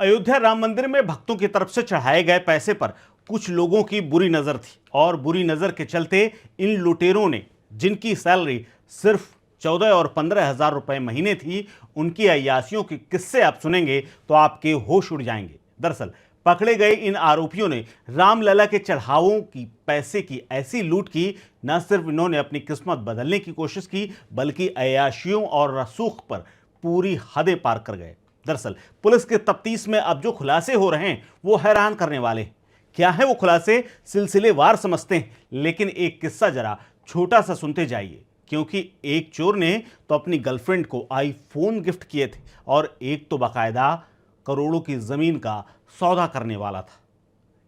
अयोध्या राम मंदिर में भक्तों की तरफ से चढ़ाए गए पैसे पर कुछ लोगों की बुरी नजर थी और बुरी नजर के चलते इन लुटेरों ने, जिनकी सैलरी सिर्फ 14 और 15 हजार रुपए महीने थी, उनकी अय्यासियों के किस्से आप सुनेंगे तो आपके होश उड़ जाएंगे। दरअसल पकड़े गए इन आरोपियों ने रामलला के चढ़ावों की पैसे की ऐसी लूट की, न सिर्फ इन्होंने अपनी किस्मत बदलने की कोशिश की, बल्कि अय्याशियों और रसूख पर पूरी हदें पार कर गए। दरअसल पुलिस के तफ्तीश में अब जो खुलासे हो रहे हैं वो हैरान करने वाले हैं। क्या है वो खुलासे, सिलसिलेवार समझते हैं, लेकिन एक किस्सा जरा छोटा सा सुनते जाइए, क्योंकि एक चोर ने तो अपनी गर्लफ्रेंड को आईफोन गिफ्ट किए थे और एक तो बाकायदा करोड़ों की जमीन का सौदा करने वाला था।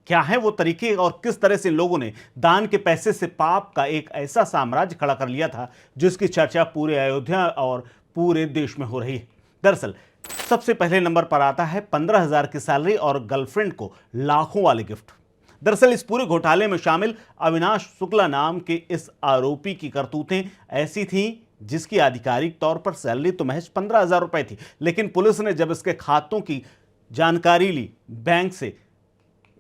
क्या है वो तरीके और किस तरह से लोगों ने दान के पैसे से पाप का एक ऐसा साम्राज्य खड़ा कर लिया था जिसकी चर्चा पूरे अयोध्या और पूरे देश में हो रही है। दरअसल सबसे पहले नंबर पर आता है 15 हजार की सैलरी और गर्लफ्रेंड को लाखों वाले गिफ्ट। दरअसल इस पूरे घोटाले में शामिल अविनाश शुक्ला नाम के इस आरोपी की करतूतें ऐसी थीं जिसकी आधिकारिक तौर पर सैलरी तो महज 15 हजार रुपए थी, लेकिन पुलिस ने जब इसके खातों की जानकारी ली, बैंक से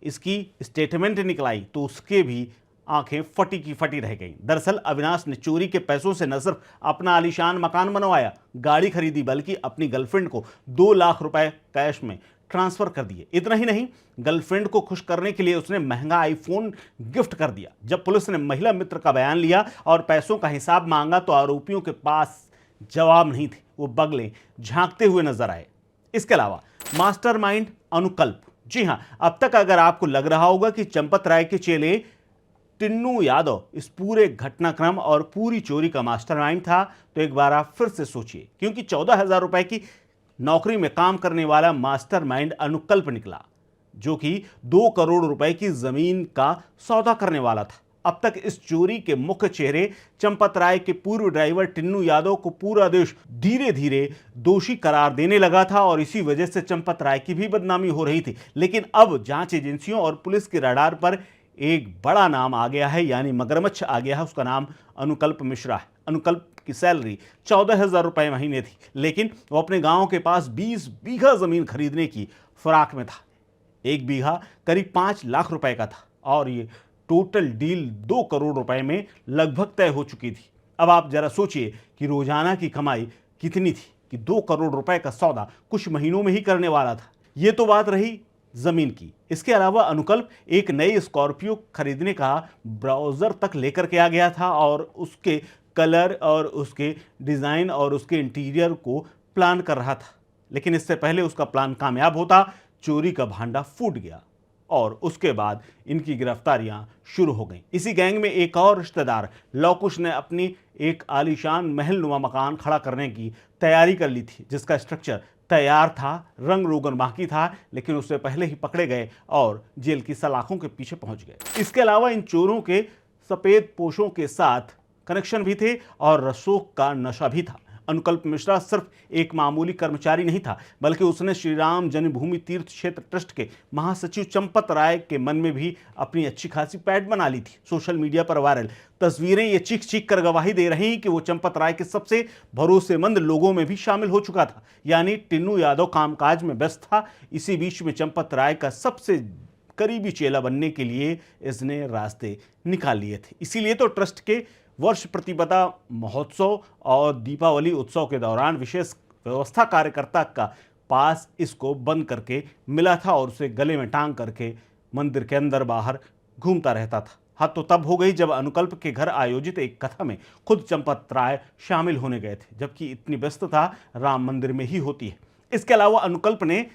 इसकी स्टेटमेंट निकलाई, तो उसके भी आंखें फटी की फटी रह गईं। दरअसल अविनाश ने चोरी के पैसों से न सिर्फ अपना आलीशान मकान बनवाया, गाड़ी खरीदी, बल्कि अपनी गर्लफ्रेंड को 2 लाख रुपए कैश में ट्रांसफर कर दिए। इतना ही नहीं, गर्लफ्रेंड को खुश करने के लिए उसने महंगा आईफोन गिफ्ट कर दिया। जब पुलिस ने महिला मित्र का बयान लिया और पैसों का हिसाब मांगा तो आरोपियों के पास जवाब नहीं थे, वो बगले झांकते हुए नजर आए। इसके अलावा मास्टरमाइंड अनुकल्प, जी हां, अब तक अगर आपको लग रहा होगा कि चंपत राय के चेले टिन्नू यादव इस पूरे घटनाक्रम और पूरी चोरी का मास्टरमाइंड था, तो एक बार आप फिर से सोचिए, क्योंकि 14 हजार रुपए की नौकरी में काम करने वाला मास्टरमाइंड अनुकल्प निकला, जो कि 2 करोड़ रुपए की जमीन का सौदा करने वाला था। अब तक इस चोरी के मुख्य चेहरे चंपत राय के पूर्व ड्राइवर टिन्नू यादव को पूरा देश धीरे धीरे दोषी करार देने लगा था और इसी वजह से चंपत राय की भी बदनामी हो रही थी। लेकिन अब जांच एजेंसियों और पुलिस के रडार पर एक बड़ा नाम आ गया है, यानी मगरमच्छ आ गया है। उसका नाम अनुकल्प मिश्रा है। अनुकल्प की सैलरी 14 हजार रुपए महीने थी, लेकिन वो अपने गांव के पास 20 बीघा जमीन खरीदने की फिराक में था। 1 बीघा करीब 5 लाख रुपए का था और ये टोटल डील 2 करोड़ रुपए में लगभग तय हो चुकी थी। अब आप जरा सोचिए कि रोजाना की कमाई कितनी थी कि 2 करोड़ रुपए का सौदा कुछ महीनों में ही करने वाला था। ये तो बात रही जमीन की। इसके अलावा अनुकल्प एक नई स्कॉर्पियो खरीदने का ब्राउजर तक लेकर के आ गया था और उसके कलर और उसके डिजाइन और उसके इंटीरियर को प्लान कर रहा था। लेकिन इससे पहले उसका प्लान कामयाब होता, चोरी का भांडा फूट गया और उसके बाद इनकी गिरफ्तारियां शुरू हो गईं। इसी गैंग में एक और रिश्तेदार लौकुश ने अपनी एक आलीशान महलनुमा मकान खड़ा करने की तैयारी कर ली थी, जिसका स्ट्रक्चर तैयार था, रंग रोगन बाकी था, लेकिन उससे पहले ही पकड़े गए और जेल की सलाखों के पीछे पहुंच गए। इसके अलावा इन चोरों के सफेद पोशों के साथ कनेक्शन भी थे और रसूख का नशा भी था। अनुकल्प मिश्रा सिर्फ एक मामूली कर्मचारी नहीं था, बल्कि उसने श्री राम जन्मभूमि तीर्थ क्षेत्र ट्रस्ट के महासचिव चंपत राय के मन में भी अपनी अच्छी खासी पैठ बना ली थी। सोशल मीडिया पर वायरल तस्वीरें ये चीख चीख कर गवाही दे रही कि वो चंपत राय के सबसे भरोसेमंद लोगों में भी शामिल हो चुका था, यानी टिन्नू यादव कामकाज में व्यस्त था। इसी बीच में चंपत राय का सबसे करीबी चेला बनने के लिए इसने रास्ते निकाल लिए थे। इसीलिए तो ट्रस्ट के वर्ष प्रतिपदा महोत्सव और दीपावली उत्सव के दौरान विशेष व्यवस्था कार्यकर्ता का पास इसको बंद करके मिला था और उसे गले में टांग करके मंदिर के अंदर बाहर घूमता रहता था। हद तो तब हो गई जब अनुकल्प के घर आयोजित एक कथा में खुद चंपत राय शामिल होने गए थे, जबकि इतनी व्यस्तता राम मंदिर में ही होती है। इसके अलावा अनुकल्प ने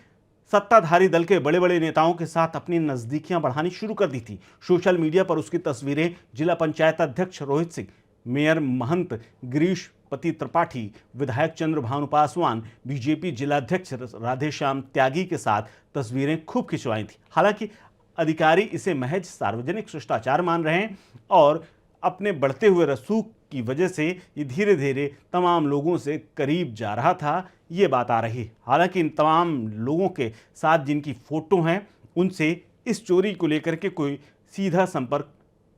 सत्ताधारी दल के बड़े बड़े नेताओं के साथ अपनी नजदीकियां बढ़ानी शुरू कर दी थी। सोशल मीडिया पर उसकी तस्वीरें जिला पंचायत अध्यक्ष रोहित सिंह, मेयर महंत गिरीश पति त्रिपाठी, विधायक चंद्र भानु पासवान, बीजेपी जिलाध्यक्ष राधेश्याम त्यागी के साथ तस्वीरें खूब खिंचवाई थी। हालांकि अधिकारी इसे महज सार्वजनिक शिष्टाचार मान रहे हैं और अपने बढ़ते हुए रसूख की वजह से ये धीरे धीरे तमाम लोगों से करीब जा रहा था, ये बात आ रही। हालांकि इन तमाम लोगों के साथ जिनकी फोटो हैं, उनसे इस चोरी को लेकर के कोई सीधा संपर्क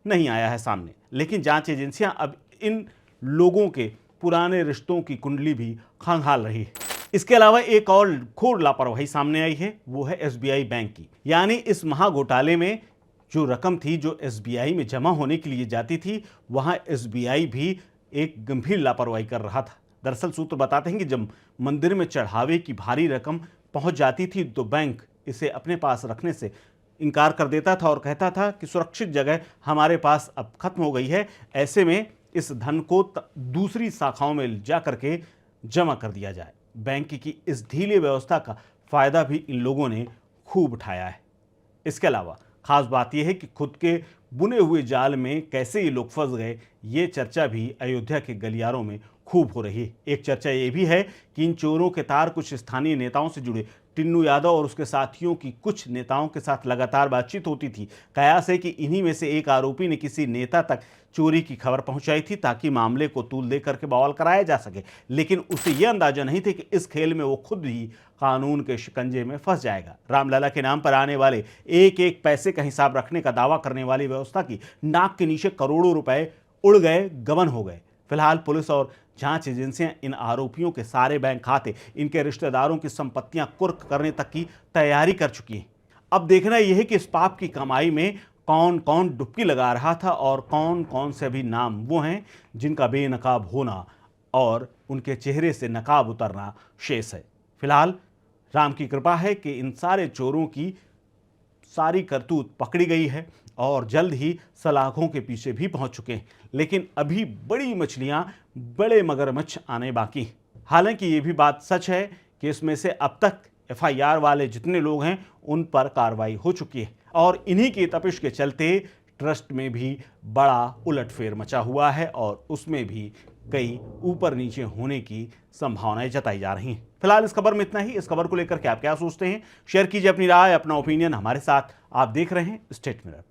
नहीं आया है सामने। लेकिन जांच एजेंसियां अब इन लोगों के पुराने रिश्तों की कुंडली भी खंगाल रही है। इसके अलावा एक और घोर लापरवाही सामने आई है, वो है एसबीआई बैंक की। यानी इस महाघोटाले में जो रकम थी जो एसबीआई में जमा होने के लिए जाती थी, वहां एसबीआई भी एक गंभीर लापरवाही कर रहा था। दरअसल सूत्र बताते हैं कि जब मंदिर में चढ़ावे की भारी रकम पहुंच जाती थी तो बैंक इसे अपने पास रखने से इनकार कर देता था और कहता था कि सुरक्षित जगह हमारे पास अब खत्म हो गई है। ऐसे में इस धन को दूसरी शाखाओं में जा करके जमा कर दिया जाए। बैंक की इस ढीली व्यवस्था का फायदा भी इन लोगों ने खूब उठाया है। इसके अलावा खास बात यह है कि खुद के बुने हुए जाल में कैसे ये लोग फंस गए, ये चर्चा भी अयोध्या के गलियारों में खूब हो रही है। एक चर्चा ये भी है कि इन चोरों के तार कुछ स्थानीय नेताओं से जुड़े। टिन्नू यादव और उसके साथियों की कुछ नेताओं के साथ लगातार बातचीत होती थी। कयास है कि इन्हीं में से एक आरोपी ने किसी नेता तक चोरी की खबर पहुंचाई थी ताकि मामले को तूल दे करके बवाल कराया जा सके, लेकिन उसे यह अंदाजा नहीं था कि इस खेल में वो खुद ही कानून के शिकंजे में फंस जाएगा। रामलला के नाम पर आने वाले एक एक पैसे का हिसाब रखने का दावा करने वाली व्यवस्था की नाक के नीचे करोड़ों रुपए उड़ गए, गबन हो गए। फिलहाल पुलिस और जांच एजेंसियां इन आरोपियों के सारे बैंक खाते, इनके रिश्तेदारों की संपत्तियां कुर्क करने तक की तैयारी कर चुकी हैं। अब देखना यह है कि इस पाप की कमाई में कौन कौन डुबकी लगा रहा था और कौन कौन से भी नाम वो हैं जिनका बेनकाब होना और उनके चेहरे से नकाब उतरना शेष है। फिलहाल राम की कृपा है कि इन सारे चोरों की सारी करतूत पकड़ी गई है और जल्द ही सलाखों के पीछे भी पहुंच चुके हैं, लेकिन अभी बड़ी मछलियां, बड़े मगरमच्छ आने बाकी हैं। हालांकि ये भी बात सच है कि इसमें से अब तक एफआईआर वाले जितने लोग हैं उन पर कार्रवाई हो चुकी है और इन्हीं की तपिश के चलते ट्रस्ट में भी बड़ा उलटफेर मचा हुआ है और उसमें भी कई ऊपर नीचे होने की संभावनाएं जताई जा रही हैं। फिलहाल इस खबर में इतना ही। इस खबर को लेकर के आप क्या सोचते हैं, शेयर कीजिए अपनी राय, अपना ओपिनियन हमारे साथ। आप देख रहे हैं स्टेट मिरर।